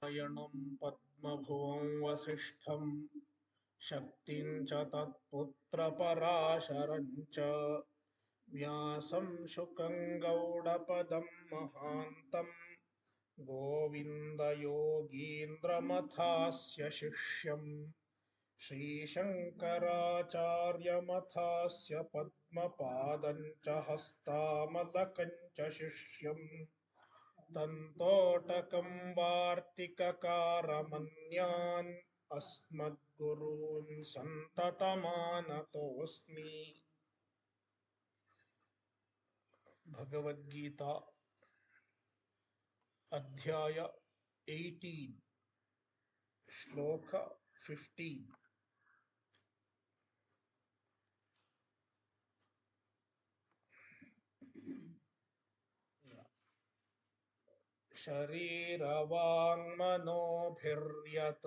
नारायणं पद्मभुवं वसिष्ठं शक्तिं च तत्पुत्रपराशरं च व्यासं शुकं गौडपदं महान्तं गोविन्दयोगीन्द्रमथास्य शिष्यं श्रीशङ्कराचार्यमथास्य पद्मपादं च हस्तामलकं च शिष्यम् तन्तोटकं वार्तिककारमन्यान् अस्मद्गुरून् सन्ततमानतोऽस्मि। भगवद्गीता अध्याय 18 श्लोक 15। शरीरवाङ्मनोभिर्यत्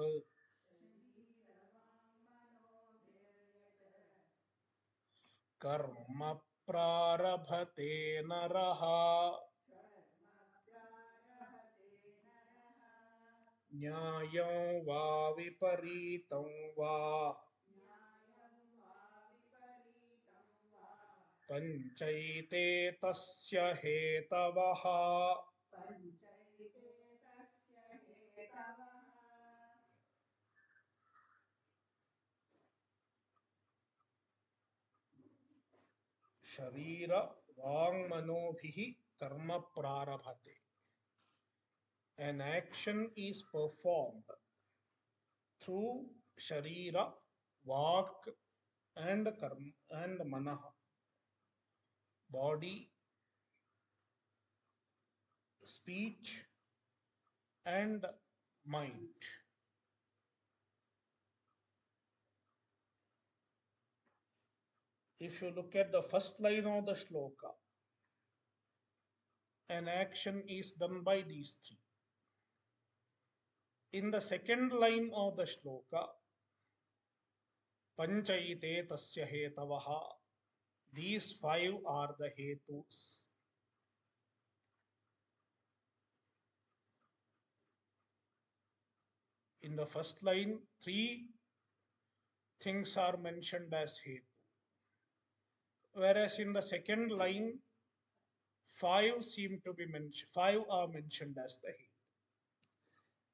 कर्म प्रारभते नरः न्यायं वा विपरीतं वा पञ्चैते तस्य हेतवः। शरीर वाङ्मनोभिः कर्म प्रारभते. An action is performed through sharira, vak, and karma and manah, body, speech, and mind. If you look at the first line of the shloka, an action is done by these three. In the second line of the shloka, panchaite tasya hetavaha, these five are the hetus. In the first line, three things are mentioned as hetu, whereas in the second line, five are mentioned as the hetu.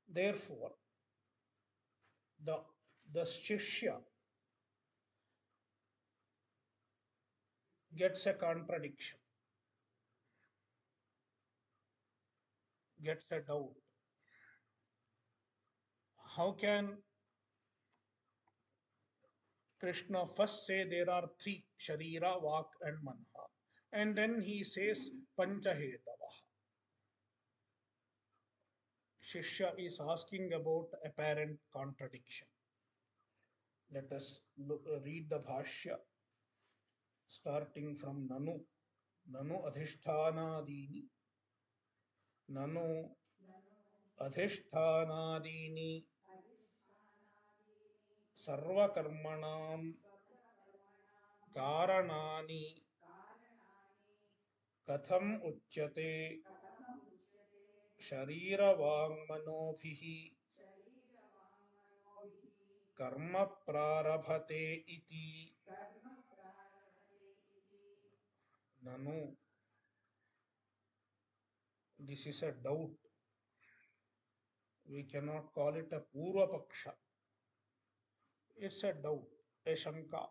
Therefore, the shishya gets a contradiction, gets a doubt. How can Krishna first say there are three, Sharira, Vak, and Manha, and then he says Panchahetavaha? Shishya is asking about apparent contradiction. Let us read the Bhashya starting from Nanu. Nanu adhishthānādīni. Nanu adhishthānādīni sarvakarmanām कारणानि कथम उच्यते शरीरवाङ्मनोभिः कर्म प्रारभते इति। Nanu, this is a doubt. We cannot call it a purva paksha. It's a doubt, a shanka.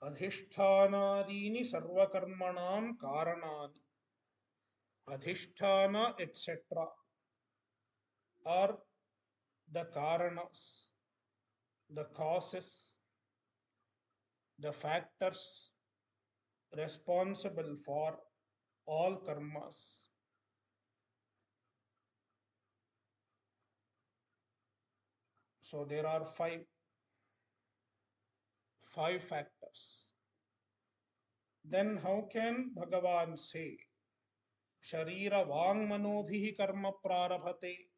Adhishthānādīni sarvakarmanām kārānāni. Adhishthana, etc. are the karanas, the causes, the factors responsible for all karmas. So there are five factors. Then how can Bhagavan say Sharira Vangmanobhihi karma prarabhate?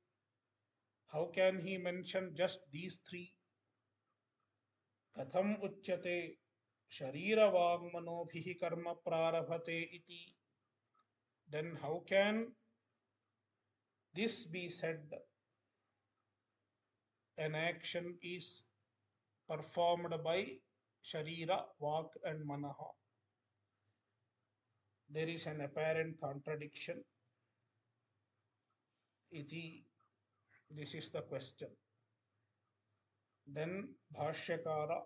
How can he mention just these three? Katham uchyate Sharira Vangmanobhihi karma prarabhate iti? Then how can This be said, an action is performed by Sharira, Vak, and Manaha. There is an apparent contradiction. Iti, this is the question. Then Bhashyakara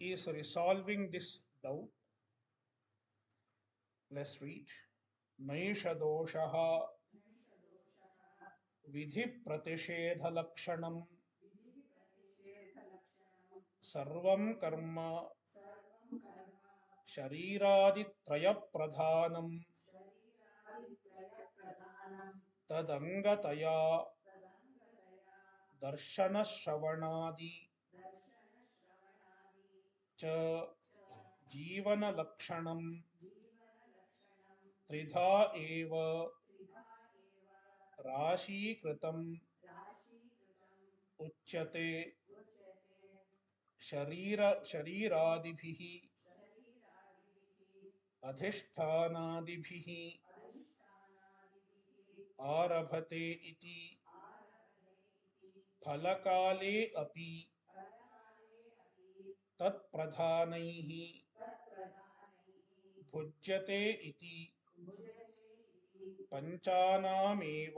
is resolving this doubt. Let's read. Naisha doshaha vidhi pratished lakshanam sarvam karma shariraditraya pradhanam tadangataya darshana shravanadi cha jivana lakshanam त्रिधा एव राशीकृतम् उच्यते शरीरादिभिः अधिष्ठानादिभिः आरभते इति फलकाले अपि तत्प्रधानैः भुज्यते इति पंचानामेव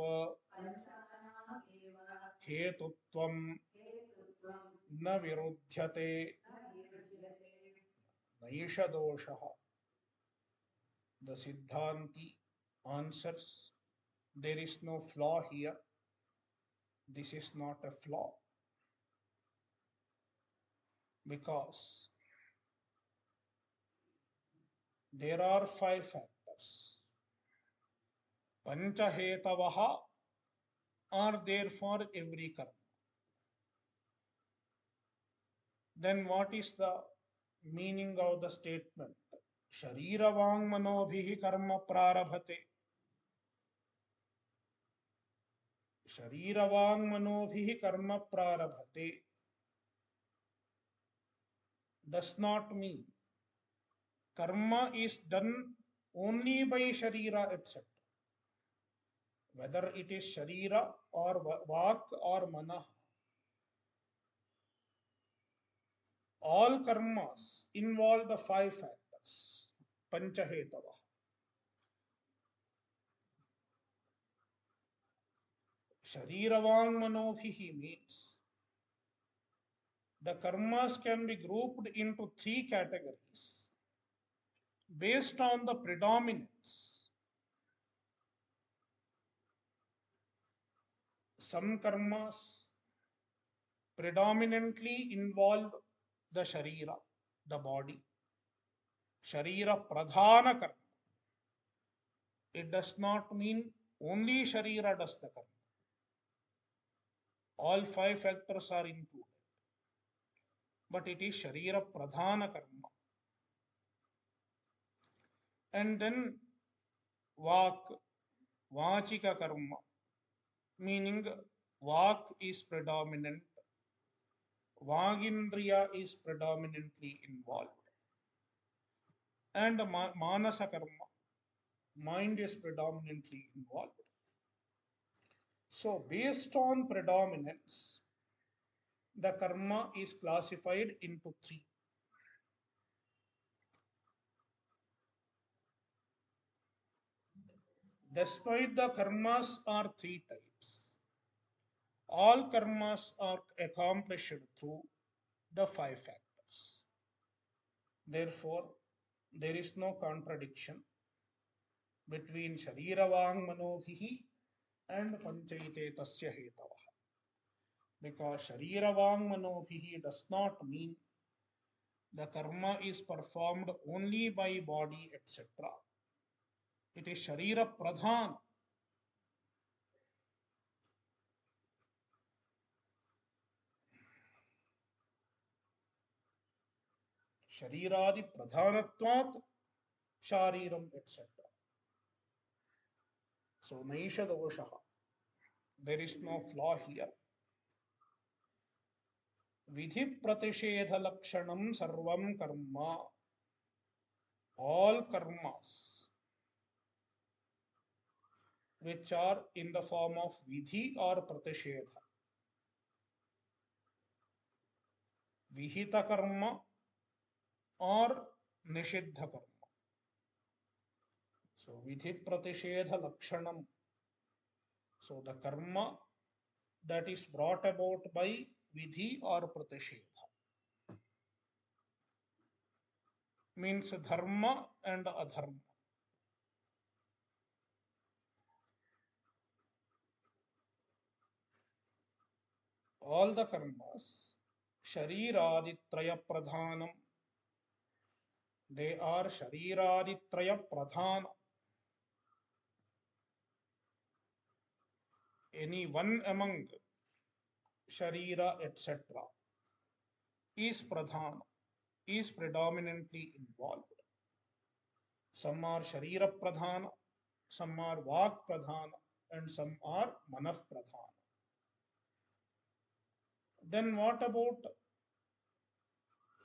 हेतुत्वं न विरुध्यते नैष दोषः. The Siddhanti answers, there is no flaw here. This is not a flaw. Because there are 5 factors. Panchahetavaha are there for every karma. Then what is the meaning of the statement? Sharira vang manobhihi karma prarabhate. Sharira vang manobhihi karma prarabhate does not mean karma is done only by Sharira, etc. Whether it is Sharira or Vak or Manah, all karmas involve the 5 factors. Panchahetava. Shariravang manobhihi means the karmas can be grouped into 3 categories based on the predominance. Some karmas predominantly involve the Sharira, the body. Sharira pradhana karma. It does not mean only Sharira does the karma. All 5 factors are included. But it is Sharira pradhana karma. And then Vak, Vachika karma, meaning Vak is predominant, Vagindriya is predominantly involved. And Manasa karma, mind is predominantly involved. So based on predominance, the karma is classified into 3. Despite the karmas are 3 types, all karmas are accomplished through the 5 factors. Therefore, there is no contradiction between Shariravang Manobhihi and Panchaite Tasya Hetavah. Because Shariravang Manobhihi does not mean the karma is performed only by body, etc. It is Sharira Pradhan. Shariradi Pradhanatvat Shariram, etc. So Naisha Doshaha. There is no flaw here. Vidhi Pratishedha Lakshanam Sarvam Karma. All karmas which are in the form of vidhi or pratishedha. Vihita karma or nishiddha karma. So vidhi pratishedha lakshanam. So the karma that is brought about by vidhi or pratishedha means dharma and adharma. All the karmas, shariraditraya pradhanam, they are shariraditraya pradhana. Any one among sharira, etc., is pradhana, is predominantly involved. Some are sharira pradhana, some are vak pradhana, and some are manaf pradhana. Then what about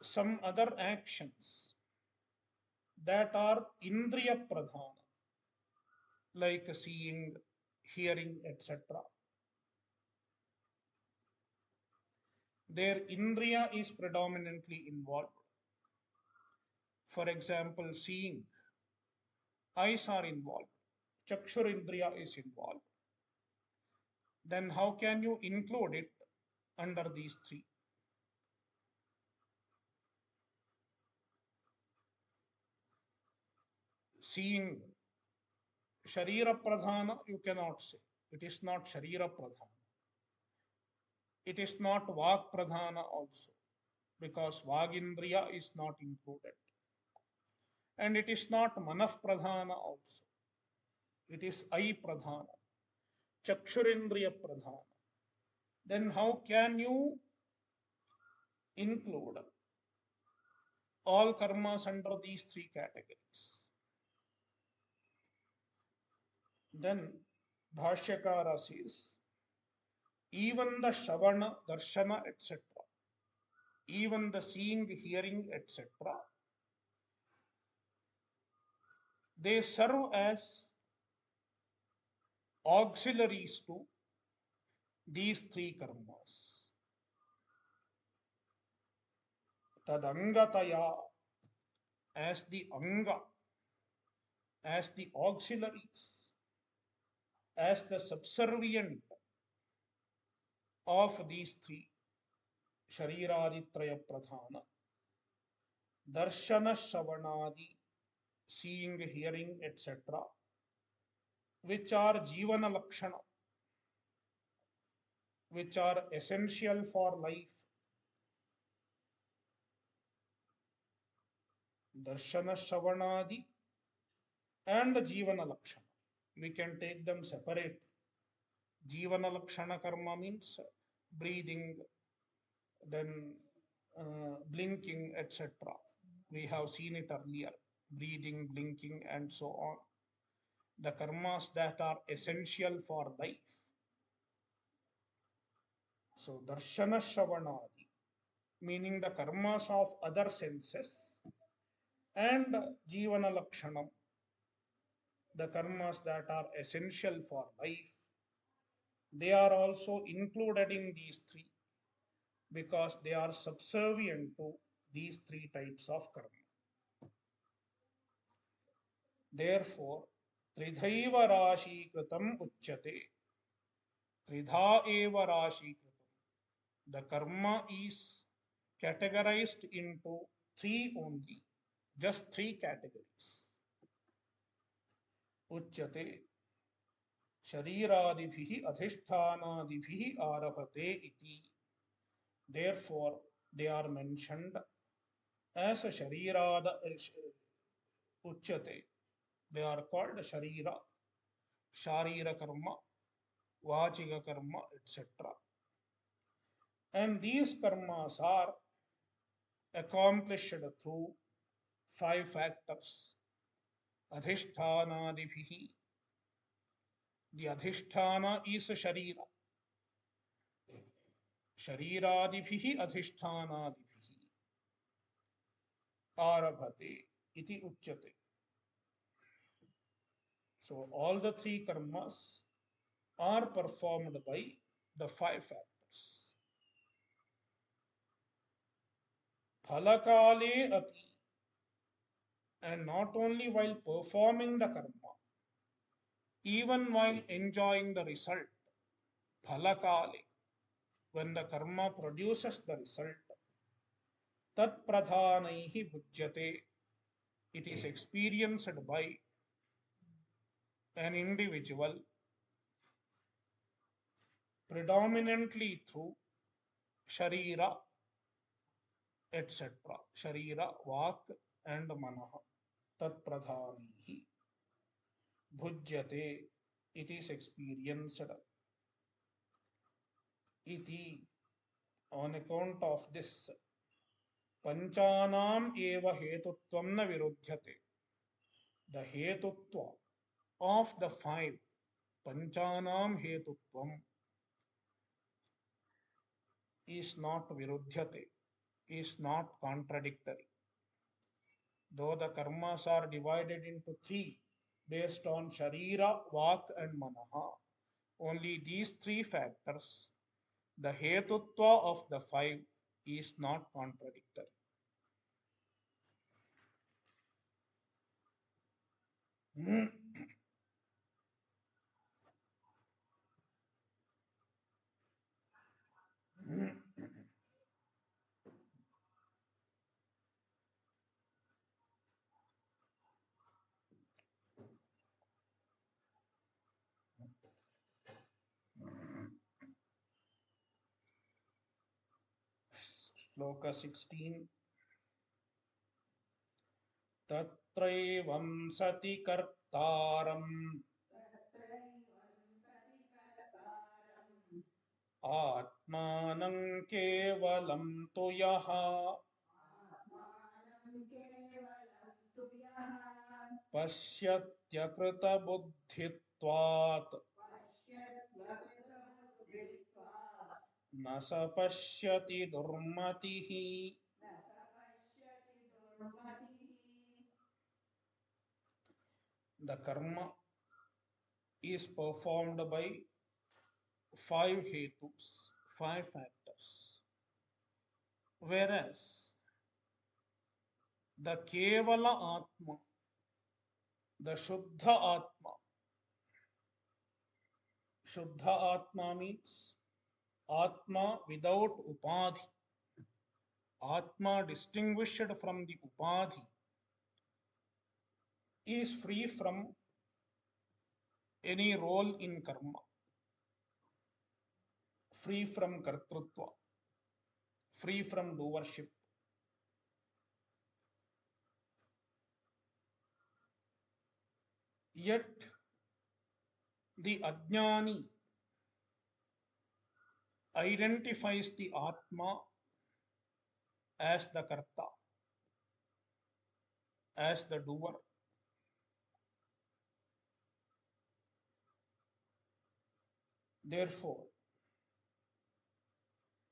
some other actions that are indriya pradhana, like seeing, hearing, etc.? Their indriya is predominantly involved. For example, seeing, eyes are involved, chakshur indriya is involved. Then how can you include it under these three? Seeing, sharira pradhana, you cannot say. It is not sharira pradhana. It is not vak pradhana also, because vagindriya is not included. And it is not manaf pradhana also. It is eye pradhana, chakshurindriya pradhana. Then how can you include all karmas under these three categories? Then Bhashyakara says, even the Shavana, Darshana, etc., even the seeing, hearing, etc., they serve as auxiliaries to these three karmas. Tadangataya, as the anga, as the auxiliaries, as the subservient of these three, Shariraditraya Pradhana, Darshana Shavanadi, seeing, hearing, etc., which are Jivana Lakshana, which are essential for life. Darshana Shavanadi and Jivana Lakshana. We can take them separately. Jivana Lakshana karma means breathing, then blinking, etc. We have seen it earlier. Breathing, blinking, and so on. The karmas that are essential for life. So, Darshana Shavanadi, meaning the karmas of other senses, and Jivana Lakshanam, the karmas that are essential for life, they are also included in these three because they are subservient to these three types of karma. Therefore, Tridhaiva Rashi Kritam Uchyate. Tridha Eva Rashi Kritam. The karma is categorized into three only, just three categories. Uchyate Shariradibihi Adhishthanadibihi Arabhate iti. Therefore, they are mentioned as a Sharirada Uchyate. They are called Sharira, Sharira Karma, Vachika Karma, etc. And these karmas are accomplished through five factors. Adhishthana-dibihi. The adhisthana is sharira. Shariradibihi adhisthana-dibihi. Arabhate iti uchyate. So all the three karmas are performed by the five factors. Phalakale api, and not only while performing the karma, even while enjoying the result. Phalakale, when the karma produces the result, tat pradhanaihi bhujyate, it is experienced by an individual predominantly through sharira, etc. Sharira, vak, and manaha. Tat pradhanihi bhujyate, it is experienced. Iti, on account of this, panchanam eva hetutvam na virudhyate. The hetutva of the five, panchanam hetutvam, is not virudhyate, is not contradictory. Though the karmas are divided into three based on sharira, vak, and manaha, only these three factors, the hetutva of the five, is not contradictory. Shloka 16. Tatraivam sati kartaram atmanam kevalam tu yaha pasyatyakrta-buddhitvat na sa pasyati durmatih. The karma is performed by five hetus, five factors. Whereas the kevala atma, the Shuddha Atma means Atma without Upadhi, Atma distinguished from the Upadhi, is free from any role in karma, free from kartrutva, free from doership. Yet the Ajnani identifies the Atma as the Karta, as the doer. Therefore,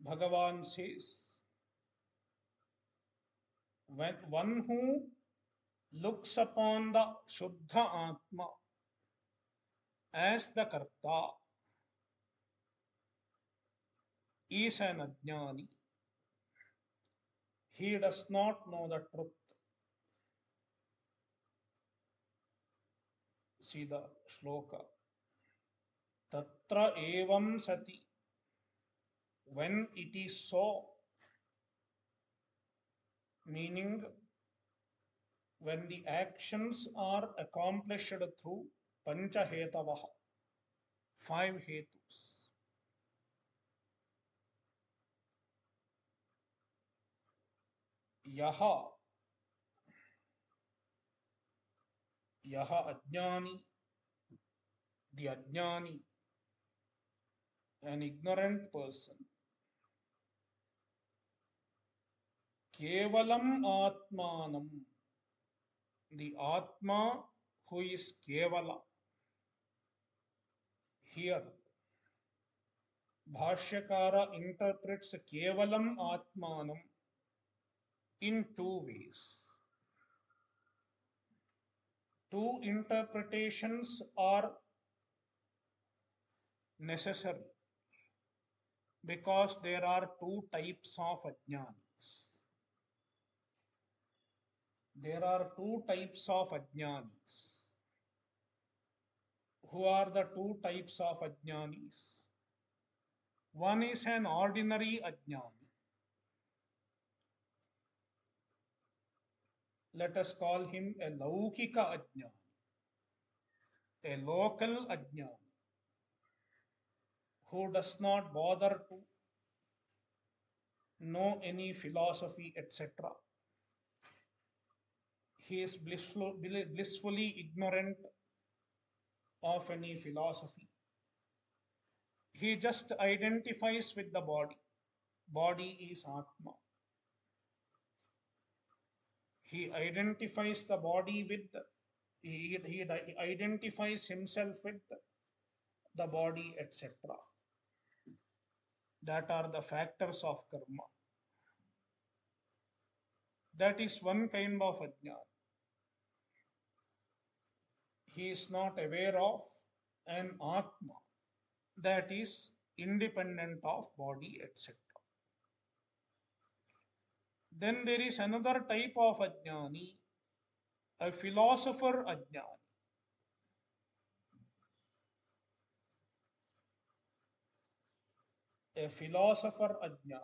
Bhagavan says, when one who looks upon the Shuddha Atma as the Karta is an Ajnani. He does not know the truth. See the shloka. Tatra evam sati. When it is so, meaning when the actions are accomplished through pancha hetavaha, five hetus. Yaha, ajnani, the ajnani, an ignorant person. Kevalam atmanam, the atma who is kevala. Here, Bhashyakara interprets kevalam atmanam in two ways. Two interpretations are necessary because there are two types of ajnanis. There are two types of ajnanis. Who are the two types of ajnanis? One is an ordinary ajnani. Let us call him a laukika ajnani, a local ajnani, who does not bother to know any philosophy, etc. He is blissfully ignorant of any philosophy. He just identifies with the body. Body is Atma. He identifies the body with, he identifies himself with the body, etc. That are the factors of karma. That is one kind of ajnana. He is not aware of an Atma that is independent of body, etc. Then there is another type of ajnani, a philosopher ajnani. A philosopher ajnani.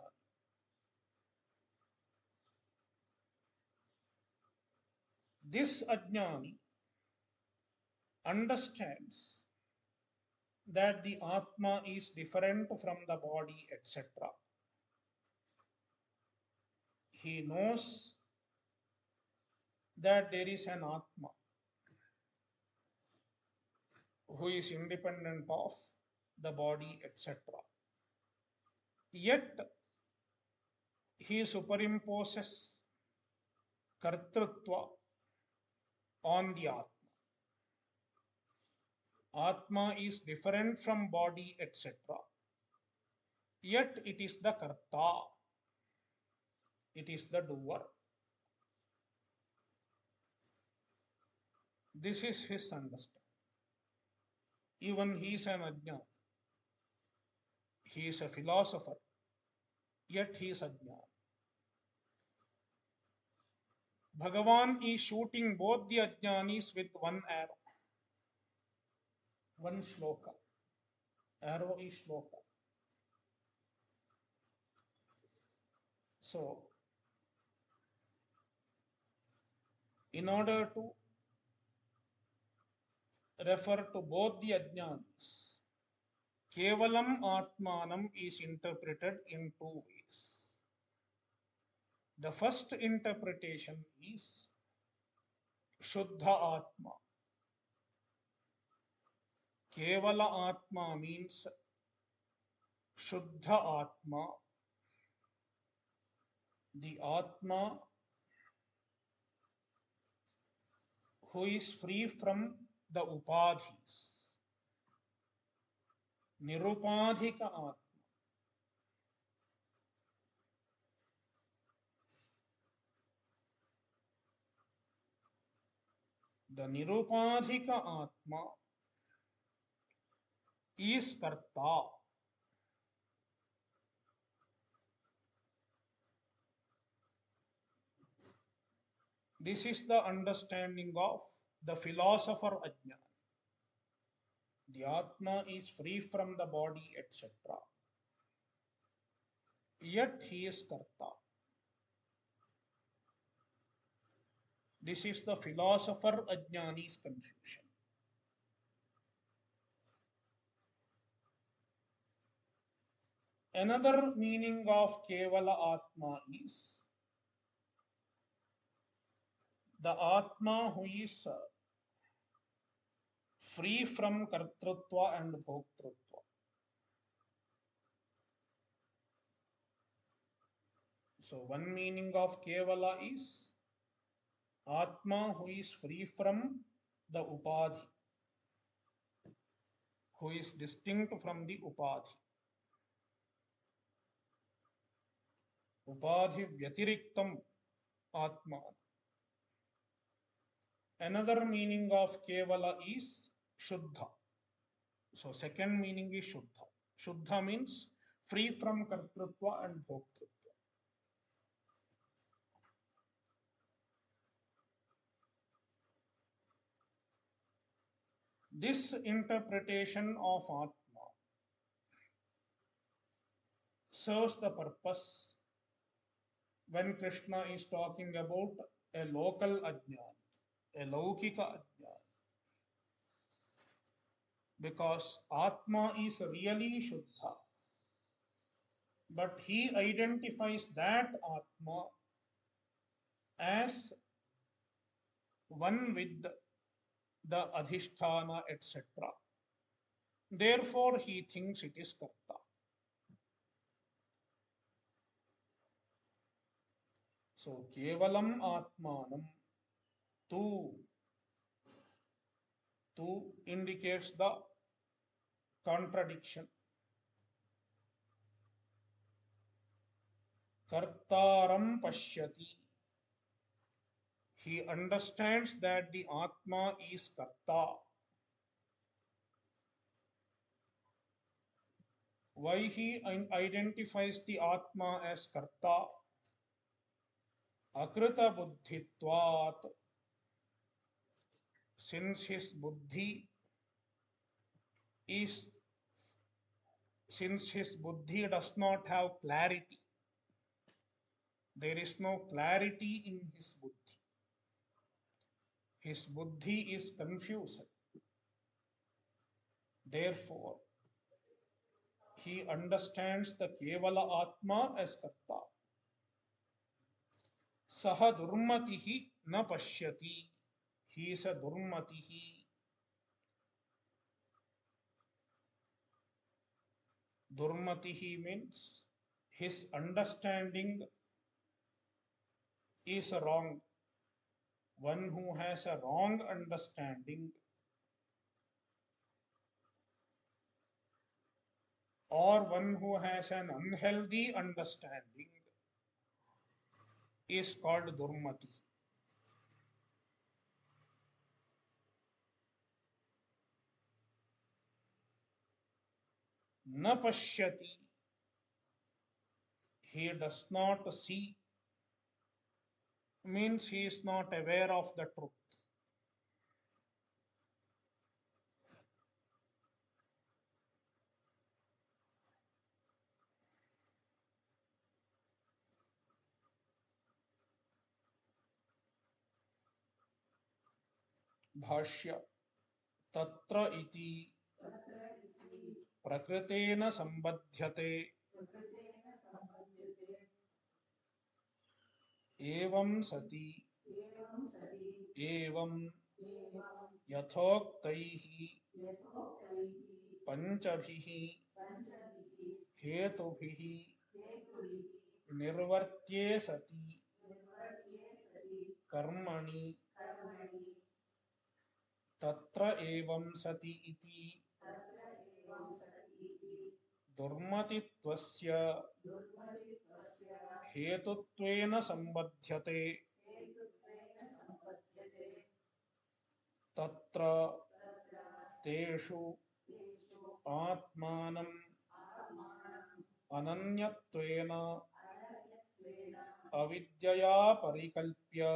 This ajnani understands that the Atma is different from the body, etc. He knows that there is an Atma who is independent of the body, etc. Yet he superimposes kartrutva on the Atma. Atma is different from body, etc. Yet it is the karta, it is the doer. This is his understanding. Even he is an ajnana. He is a philosopher, yet he is ajnana. Bhagavan is shooting both the ajnanis with one arrow. One shloka. Arrow is shloka. So, in order to refer to both the ajnanis, kevalam atmanam is interpreted in two ways. The first interpretation is Shuddha Atma. Kevala Atma means Shuddha Atma, the Atma who is free from the upadhis. Nirupadhika Atma. The Nirupadhika Atma is karta. This is the understanding of the philosopher Ajnana. The Atma is free from the body, etc. Yet he is karta. This is the philosopher Ajnani's confusion. Another meaning of Kevala Atma is the Atma who is free from kartrutva and bhoktrutva. So one meaning of Kevala is Atma who is free from the upadhi, who is distinct from the upadhi. Upadhi vyatiriktam Atma. Another meaning of kevala is shuddha. So second meaning is shuddha. Shuddha means free from kartrutva and bhoktrutva. This interpretation of Atma serves the purpose when Krishna is talking about a local ajnana, a laukika ajnana, because Atma is really Shuddha, but he identifies that Atma as one with the Adhishthana, etc. Therefore, he thinks it is Karta. So, kevalam atmanam tu, tu indicates the contradiction. Kartaram pasyati. He understands that the Atma is Karta. Why he identifies the Atma as Karta? Akrta-buddhitvat. Since his buddhi is, since his buddhi does not have clarity, there is no clarity in his buddhi. His buddhi is confused. Therefore, he understands the Kevala Atma as Karta. Saha durmatihi na pashyati. He is a durmatihi. Durmatihi means his understanding is wrong. One who has a wrong understanding or one who has an unhealthy understanding is called durmati. Na pashyati. He does not see means he is not aware of the truth. Bhashya Tatra iti prakritena sambadhyate evam sati evam yathoktaih panchabhih हेतुभिः निर्वर्त्ये सति कर्मणि तत्र एवं सति इति दुर्मतित्वस्य हेतुत्वेन सम्बध्यते तत्र तेषु आत्मानम् अनन्यत्वेन अविद्यया परिकल्प्य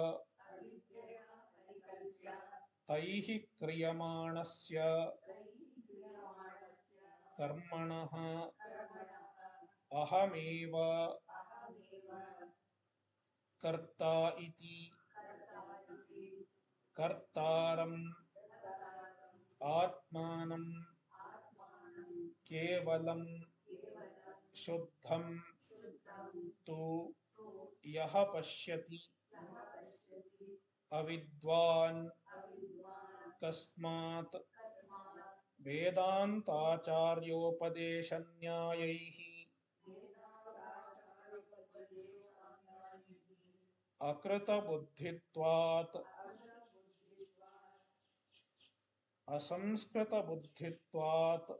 तैः क्रियमाणस्य कर्मणः अहमेव कर्ता इति कर्तारम् आत्मानं केवलं शुद्धं तु यः पश्यति अविद्वान् कस्मात् वेदान्ताचार्योपदेशन्यायैः अकृतबुद्धित्वात् असंस्कृतबुद्धित्वात्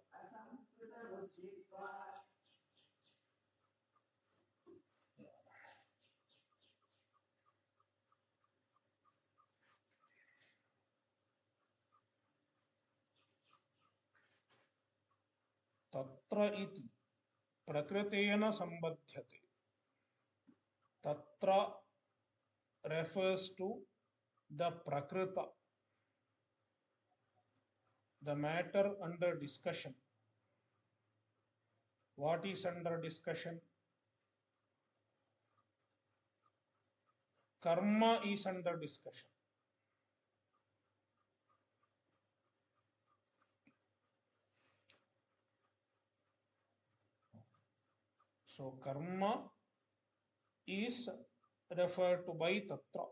Tatra iti prakritena sambadhyate. Tatra refers to the prakrita, the matter under discussion. What is under discussion? Karma is under discussion. So karma is referred to by Tatra.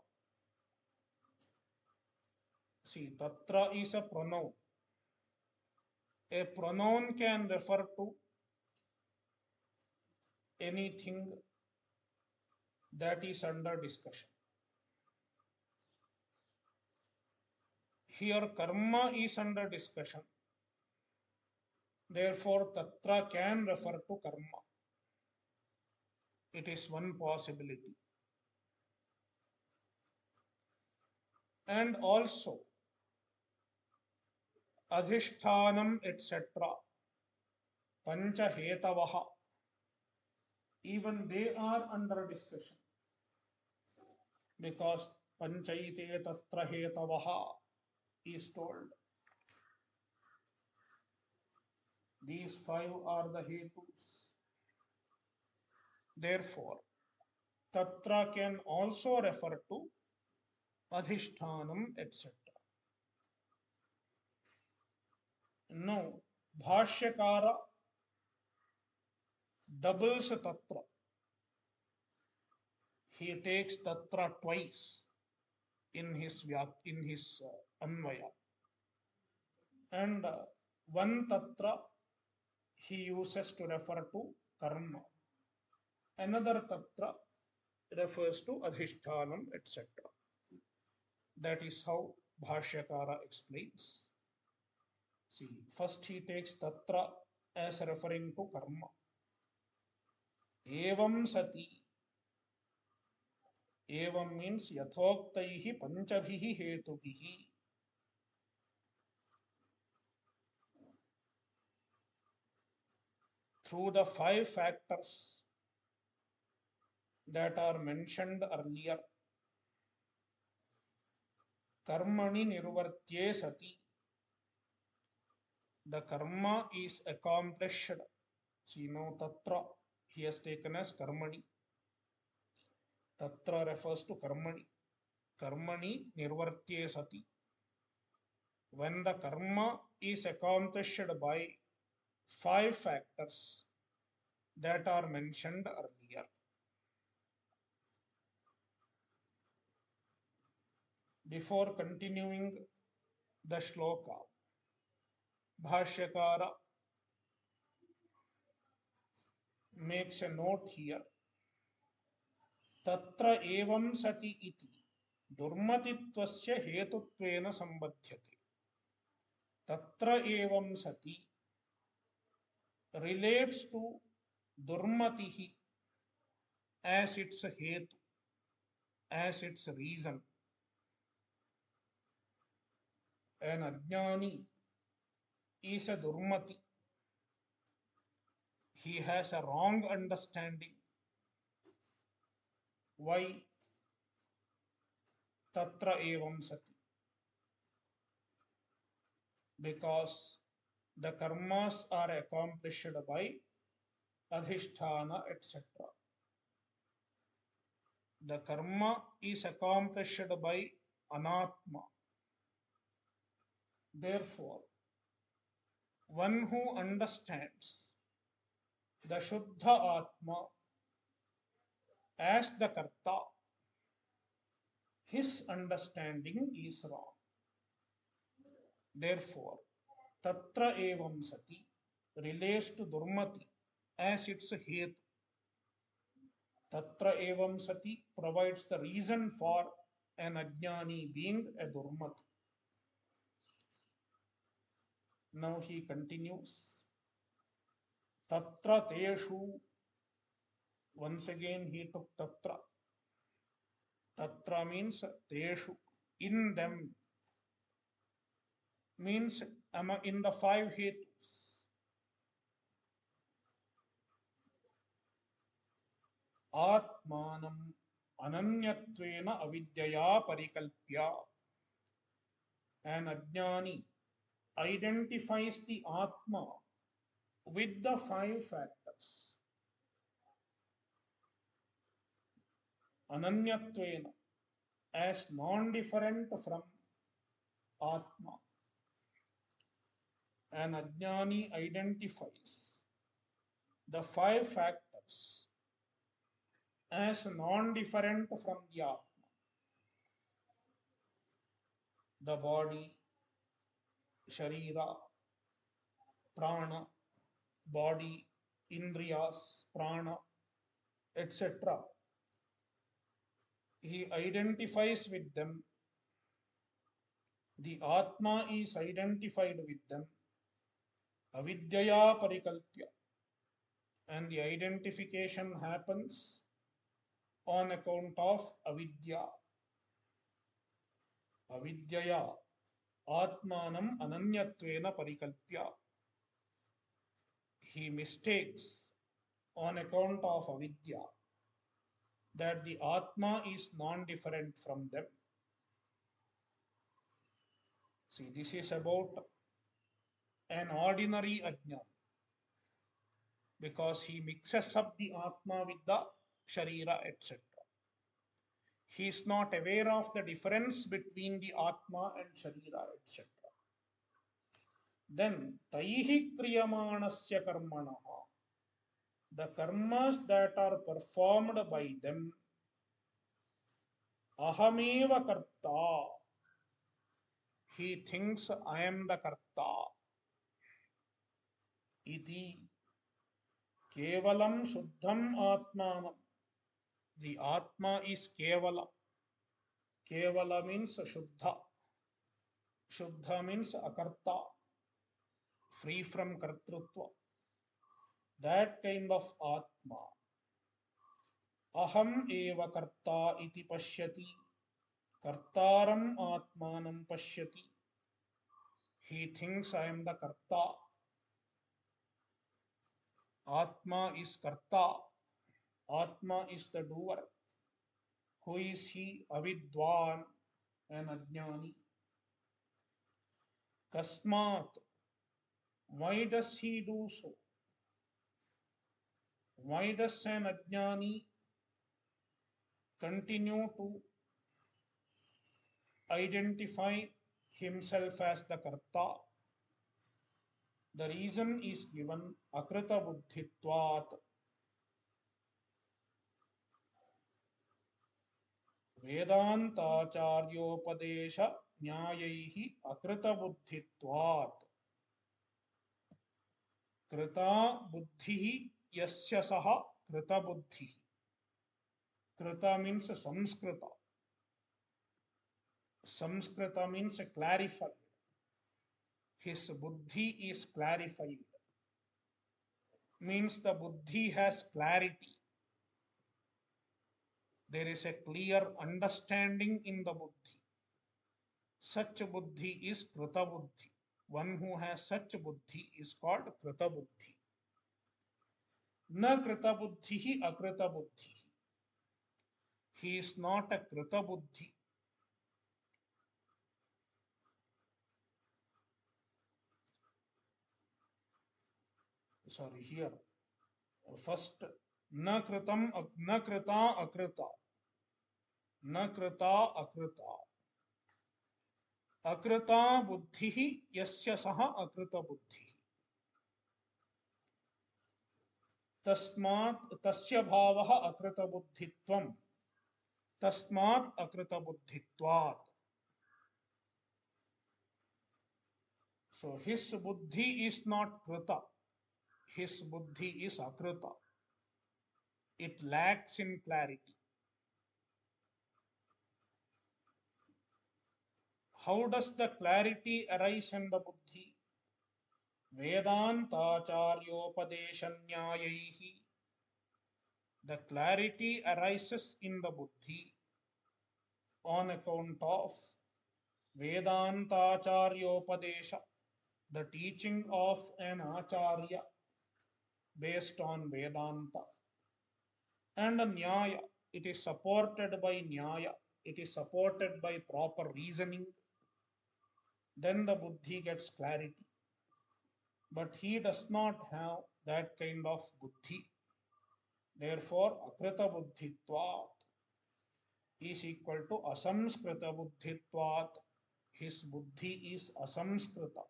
See, Tatra is a pronoun. A pronoun can refer to anything that is under discussion. Here karma is under discussion. Therefore, Tatra can refer to karma. It is one possibility. And also, adhishthanam, etc. Pancha hetavaha. Even they are under discussion. Because panchaite tatra hetavaha is told. These five are the hetus. Therefore, Tatra can also refer to adhishthanam, etc. Now, Bhashyakara doubles Tatra. He takes Tatra twice in his Anvaya. And one Tatra he uses to refer to karma. Another Tatra refers to adhishthanam, etc. That is how Bhashyakara explains. See, first he takes Tatra as referring to karma. Evam sati. Evam means yathoktaihi panchabhihi hetubhihi. Through the five factors that are mentioned earlier, karmani nirvartye sati. The karma is accomplished. See, now Tatra he has taken as karmani. Tatra refers to karmani. Karmani nirvartye sati. When the karma is accomplished by five factors that are mentioned earlier. Before continuing the shloka, Bhashyakara makes a note here. Tatra evam sati iti durmatitvasya hetutvena sambadhyate. Tatra evam sati relates to durmatihi as its hetu, as its reason. An ajnani is a durmati. He has a wrong understanding. Why? Tatra evam sati. Because the karmas are accomplished by adhisthana, etc. The karma is accomplished by anatma. Therefore, one who understands the Shuddha Atma as the Karta, his understanding is wrong. Therefore, Tatra evam sati relates to Durmati as its hetu. Tatra evam sati provides the reason for an ajnani being a Durmati. Now he continues. Tatra teshu. Once again he took Tatra. Tatra means teshu. In them. Means in the five hetus. atmanam ananyatvena avidyaya parikalpya. An ajnani identifies the atma with the five factors. Ananyatvena, as non-different from atma. An ajnani identifies the five factors as non-different from the atma. The body, sharira, prana, body, indriyas, prana, etc. He identifies with them. The atma is identified with them. Avidyaya parikalpya. And the identification happens on account of avidya. Avidyaya atmanam ananyatvena parikalpya. He mistakes on account of avidya that the atma is non-different from them. See, this is about an ordinary ajna, because he mixes up the atma with the sharira, etc. He is not aware of the difference between the atma and sharira, etc. Then taihi kriyamanasya karmanaha, the karmas that are performed by them, ahameva karta, he thinks I am the karta, iti kevalam shuddham atmanam, the atma is kevala. Kevala means shuddha. Shuddha means akarta, free from kartrutva. That kind of atma. Aham eva karta iti pasyati. Kartaram atmanam pasyati. He thinks I am the karta. Atma is karta. Atma is the doer. Who is he? Avidwan, an ajnani. Kasmat. Why does he do so? Why does an ajnani continue to identify himself as the karta? The reason is given akrta-buddhitvat. Vedantacharyopadesha nyayaihi akrta-buddhitvat. Krita buddhihi yasya saha krita buddhihi. Krita means samskrita. Samskrita means clarified. His buddhi is clarified. Means the buddhi has clarity. There is a clear understanding in the buddhi. Such buddhi is krita buddhi. One who has such buddhi is called krita buddhi. Na krita buddhi akrita buddhi. He is not a krita buddhi. Sorry, here. First, na kritam, na krita akrita. Na krita akrita. Akrita buddhi yasya saha akrita buddhi. तस्मात् तस्य भावः अकृतबुद्धित्वम् तस्मात् अकृतबुद्धित्वात्. So his buddhi is not krita, his buddhi is akrita. It lacks in clarity. How does the clarity arise in the buddhi? Vedantacharyopadeshanyayaihi. The clarity arises in the buddhi on account of Vedantacharyopadesha, the teaching of an acharya based on Vedanta. And nyaya, it is supported by nyaya, it is supported by proper reasoning, then the buddhi gets clarity. But he does not have that kind of buddhi. Therefore, akrta-buddhitvat is equal to asamskrita-buddhitvat. His buddhi is asamskrita,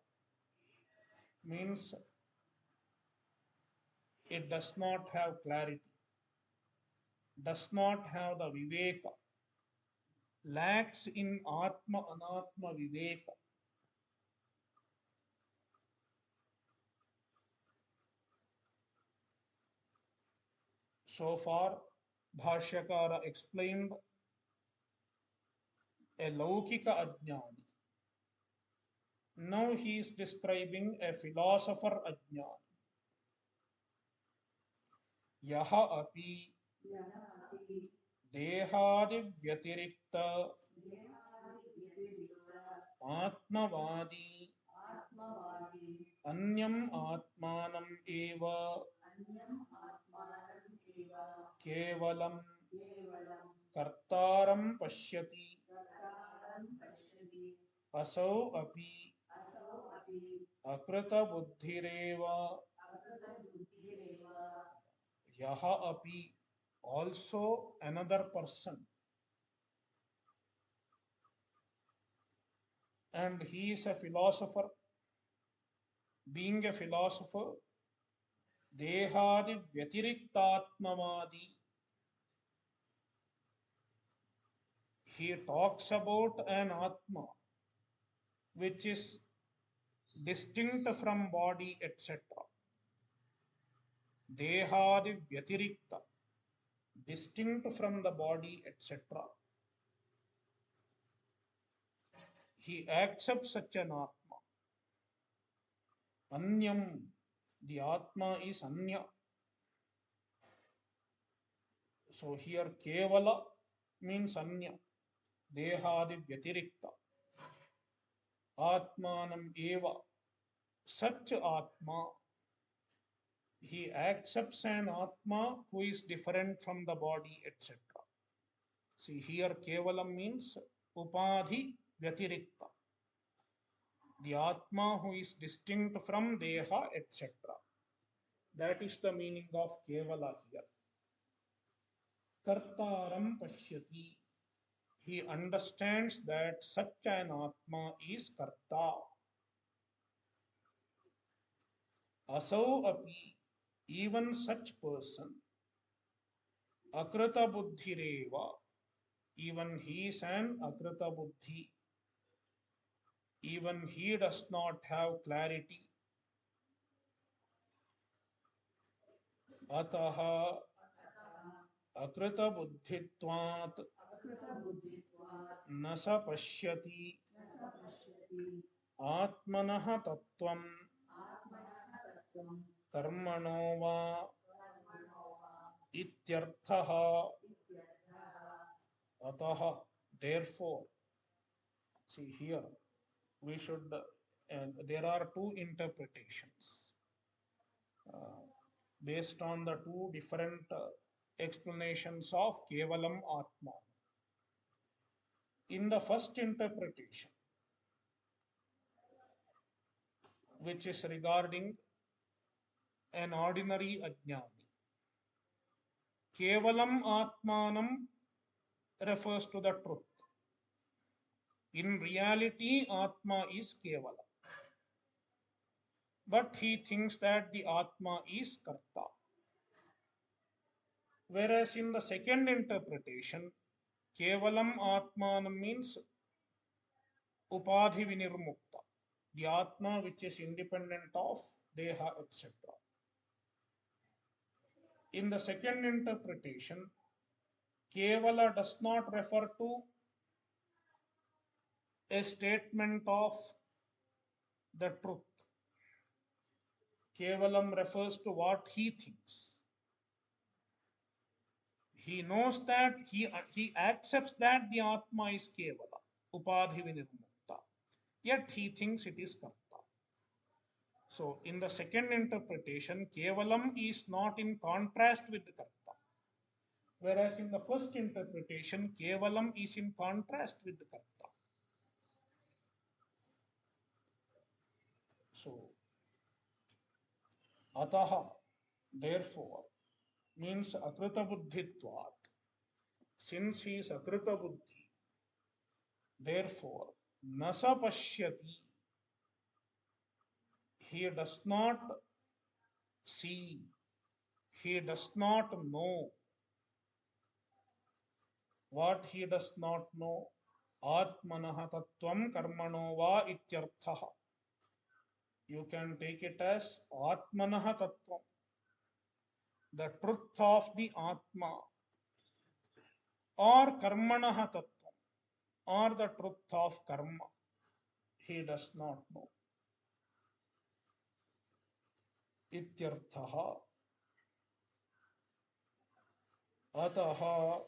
means it does not have clarity, does not have the viveka, lacks in atma anatma viveka. So far, Bhashyakara explained a laukika ajnani. Now he is describing a philosopher ajnani. Yaha api dehadi vyatirikta atmavadi anyam atmanam eva kevalam kartaram pasyati asau api akrta-buddhireva yaha api, also another person, and he is a philosopher. Being a philosopher, dehadi vyatiriktatmavadi, he talks about an atma which is distinct from body, etc. Dehadi vyatirikta, distinct from the body, etc. He accepts such an atma. Anyam, the atma is anya. So here kevala means anya, dehadi vyatirikta. Atmanam eva, such atma, he accepts an atma who is different from the body, etc. See here kevalam means upadhi vyatirikta, the atma who is distinct from deha, etc. That is the meaning of kevala here. Kartaram pasyati, he understands that such an atma is karta. Asau api, even such person, akrta-buddhireva, even he is an akrta-buddhi, even he does not have clarity. Ataha akrta-buddhitvat nasa pasyati atmanah tattvam karmano va ityarthaha. Ataha, therefore, see here, we should, there are two interpretations based on the two different explanations of kevalam atma. In the first interpretation, which is regarding an ordinary ajnani, kevalam atmanam refers to the truth. In reality, atma is kevalam, but he thinks that the atma is karta. Whereas in the second interpretation, kevalam atmanam means upadhi vinirmukta, the atma which is independent of deha, etc. In the second interpretation, kevala does not refer to a statement of the truth. Kevalam refers to what he thinks. He knows that he accepts that the atma is kevala, upadhi vinirmukta, yet he thinks it is karta. So in the second interpretation, kevalam is not in contrast with karta. Whereas in the first interpretation, kevalam is in contrast with the karta. So, ataha, therefore, means akrta-buddhitvat. Since he is akrta-buddhi, therefore, nasa pasyati, he does not see, he does not know. What he does not know? Atmanah tattvam karmano va ityarthaha. You can take it as atmanah tattvam, the truth of the atma, or karmanah tattvam, or the truth of karma. He does not know. Ityarthaha. Ataha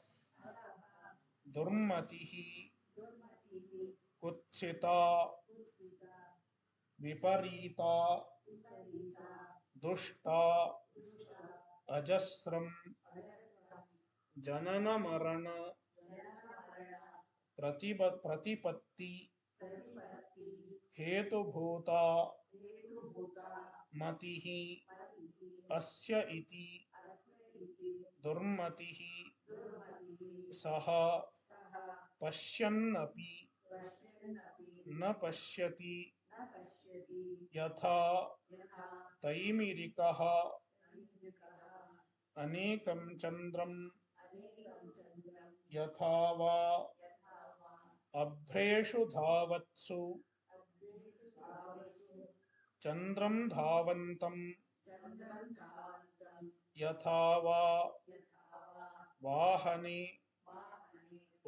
durmatih kutsita viparita dushta ajasram janana marana प्रतिपत्ति हेतुभूता मतिः अस्य इति दुर्मतिः सः पश्यन्नपि न पश्यति यथा तैमिरिकः अनेकं चन्द्रं यथा वा अभ्रेषु धावत्सु चन्द्रं धावन्तं यथा वा वाहने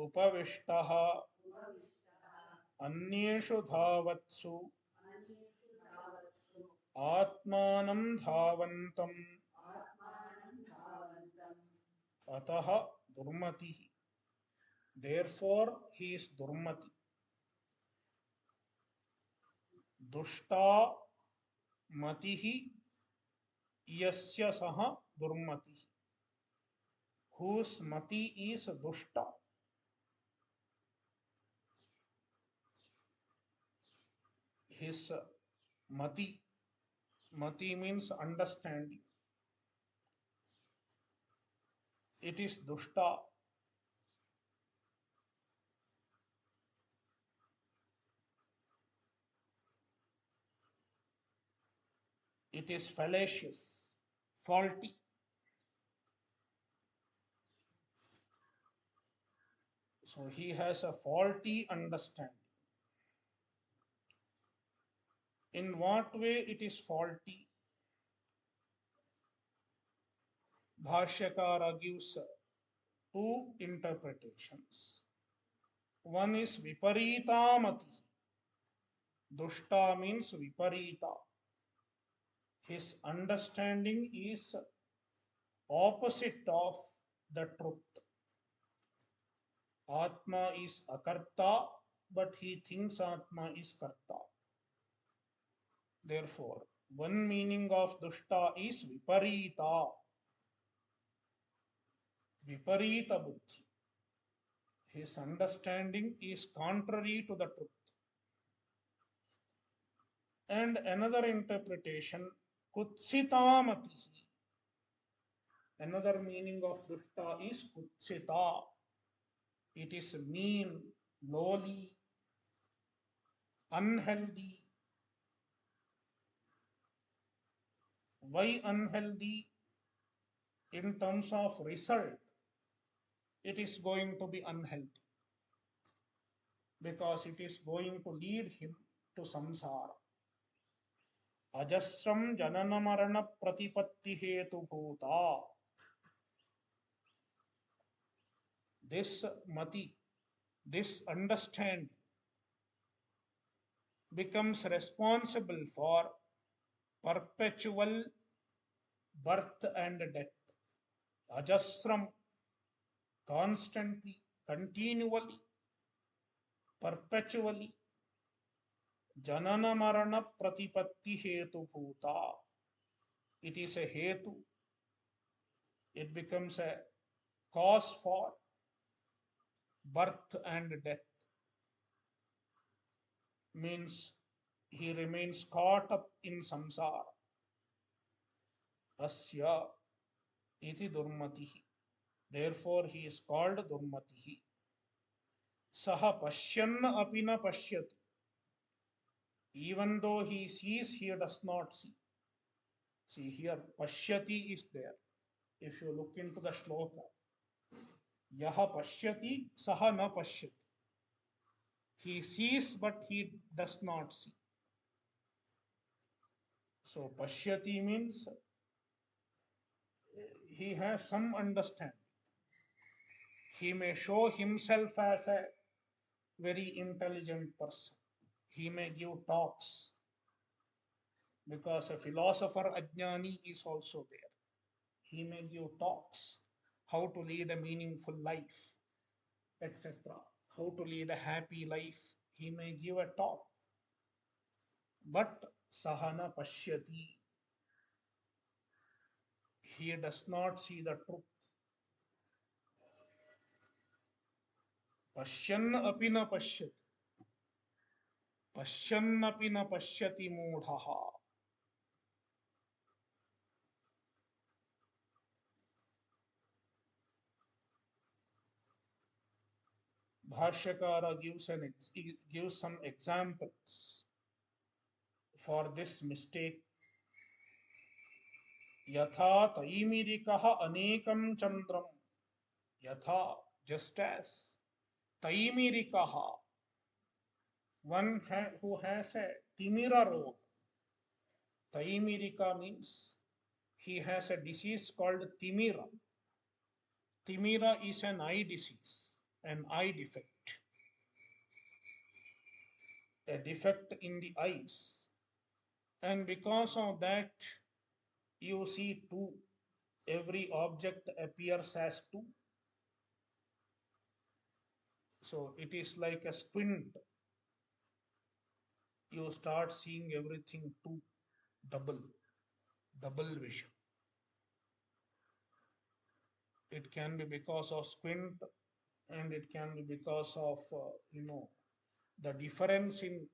उपविष्टः अन्येषु धावत्सु atmanam dhavantam atah durmatih. Therefore, he is durmati. Dushta matihi yasya saha durmati. Whose mati is dushta. His mati. Mati means understanding. It is dushta. It is fallacious, faulty. So he has a faulty understanding. In what way it is faulty? Bhashyakara gives two interpretations. One is viparita mati. Dushta means viparita. His understanding is opposite of the truth. Atma is akarta, but he thinks Atma is karta. Therefore, one meaning of dushta is viparita. Viparita buddhi. His understanding is contrary to the truth. And another interpretation, kutsitamatihi. Another meaning of dushta is kutsita. It is mean, lowly, unhealthy. Why unhealthy? In terms of result, it is going to be unhealthy because it is going to lead him to samsara. Ajasram janana marana pratipatti hetu bhuta. This mati, this understanding becomes responsible for perpetual birth and death. Ajasram, constantly, continually, perpetually. Janana marana pratipatti hetu bhuta. It is a hetu. It becomes a cause for birth and death, means he remains caught up in samsara. Asya iti durmatih. Therefore, he is called durmatih. Saha pashyan api na pashyati. Even though he sees, he does not see. See here, pashyati is there. If you look into the shloka, yaha pashyati, saha na pashyati. He sees, but he does not see. So pashyati means he has some understanding. He may show himself as a very intelligent person. He may give talks because a philosopher Ajnani is also there. He may give talks how to lead a meaningful life, etc. How to lead a happy life. He may give a talk. But sahana pashyati, he does not see the truth. Pashyan api na pashyati. Pashyan api na pashyati moodhaha. Bhashyakara gives some examples for this mistake. Yatha taimirikaha anekam chandram. Yatha, just as. Taimirikaha, one who has a Timira roga. Taimirika means he has a disease called Timira. Timira is an eye disease, an eye defect, a defect in the eyes. And because of that, you see two. Every object appears as two. So it is like a squint. You start seeing everything two, double vision. It can be because of squint, and it can be because of the difference in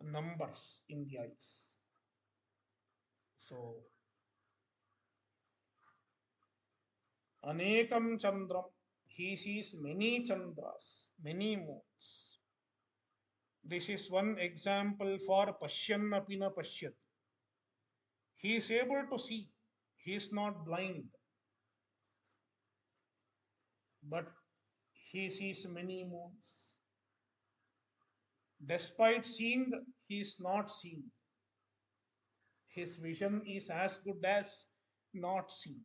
numbers in the eyes. So anekam chandram, he sees many chandras, many moons. This is one example for pashyan api na pashyati. He is able to see. He is not blind, but he sees many moons. Despite seeing, he is not seeing. His vision is as good as not seeing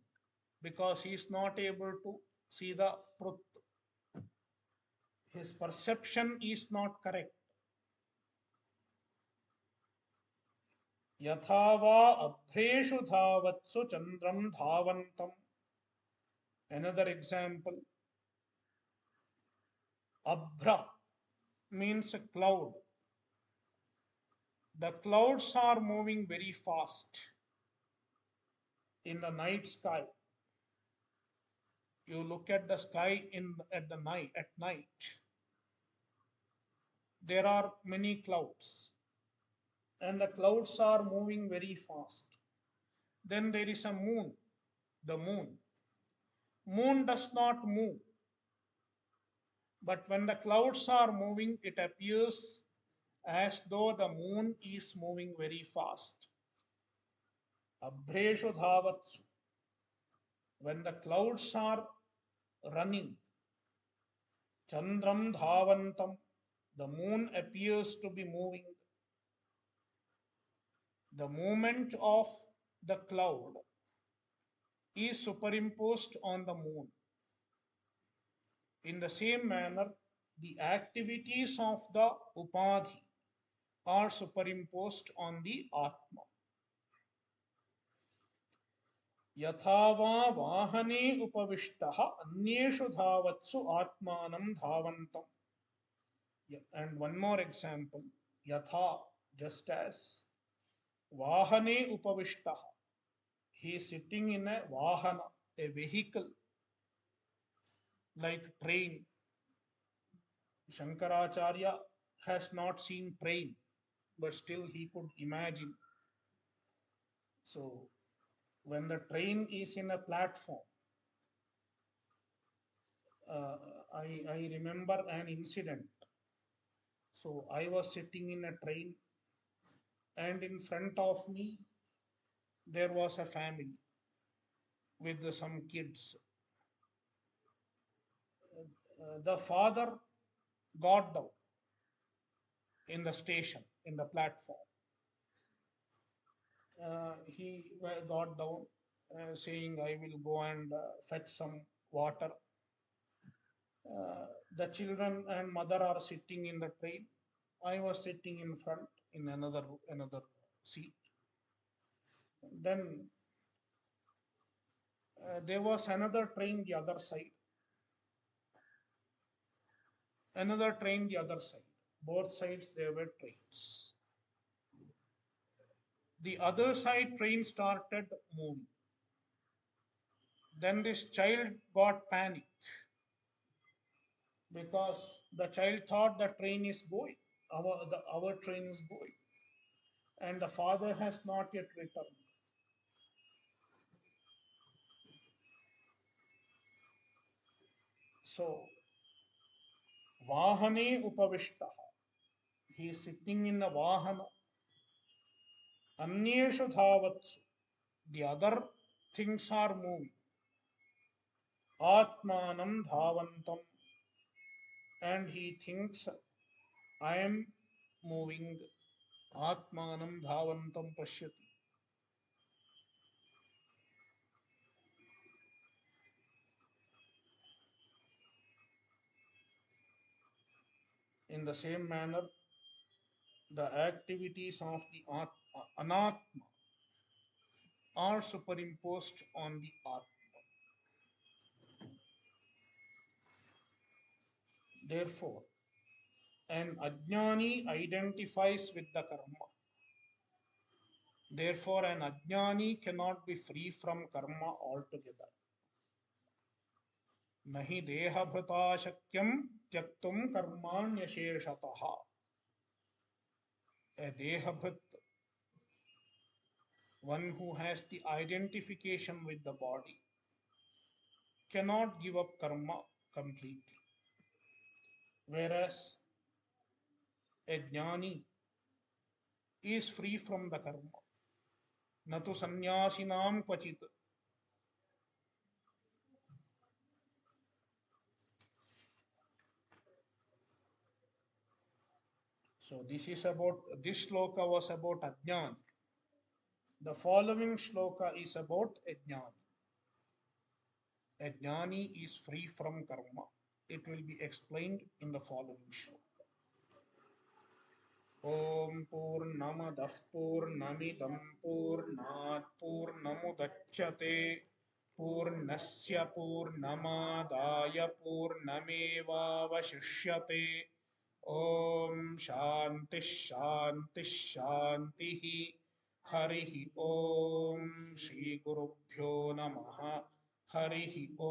because he is not able to see the truth. His perception is not correct. Yatha va abhreshu dhavatsu chandram dhavantam. Another example, abhra means a cloud. The clouds are moving very fast in the night sky. You look at the sky at night. There are many clouds, and the clouds are moving very fast. Then there is a moon, the moon. Moon does not move, but when the clouds are moving, it appears as though the moon is moving very fast. Abhreshu dhavatsu. When the clouds are running, chandram dhavantam, the moon appears to be moving. The movement of the cloud is superimposed on the moon. In the same manner, the activities of the upadhi are superimposed on the atma. Yatha va vahane upavishtaha anyeshu dhavatsu atmanam dhavantam. And one more example, yatha, just as, vahane upavishtaha, he is sitting in a vahana, a vehicle. like train. Shankaracharya has not seen train, but still he could imagine. So when the train is in a platform, uh, I remember an incident. So I was sitting in a train, and in front of me there was a family with some kids. The father got down in the station, in the platform. He got down, saying, I will go and fetch some water. The children and mother are sitting in the train. I was sitting in front in another seat. Then there was another train the other side, another train the other side. Both sides there were trains. The other side train started moving. Then this child got panic because the child thought the train is going, our train is going, and the father has not yet returned. So Vahane Upavishta. He is sitting in a Vahana. Anyeshu Dhavatsu. The other things are moving. Atmanam Dhavantam. And he thinks, I am moving. Atmanam Dhavantam Pasyati. In the same manner, the activities of the anatma are superimposed on the atma. Therefore, an ajnani identifies with the karma. Therefore, an ajnani cannot be free from karma altogether. Nahi dehabhrata shakyam tyaktum karmanyasheshataha. A dehabhrit, one who has the identification with the body, cannot give up karma completely. Whereas a jnani is free from the karma. Natu sannyasinam kvachit. So this shloka was about ajnani. The following shloka is about ajnani. Ajnani is free from karma. It will be explained in the following shloka. Om Purnamadah Purnamidam Purnat Purnamudachyate Purnasya Purnamadaya Purnamevavashishyate. Om Shanti Shanti Shanti. Harihi Om Shri Gurubhyo Namaha. Harihi Om.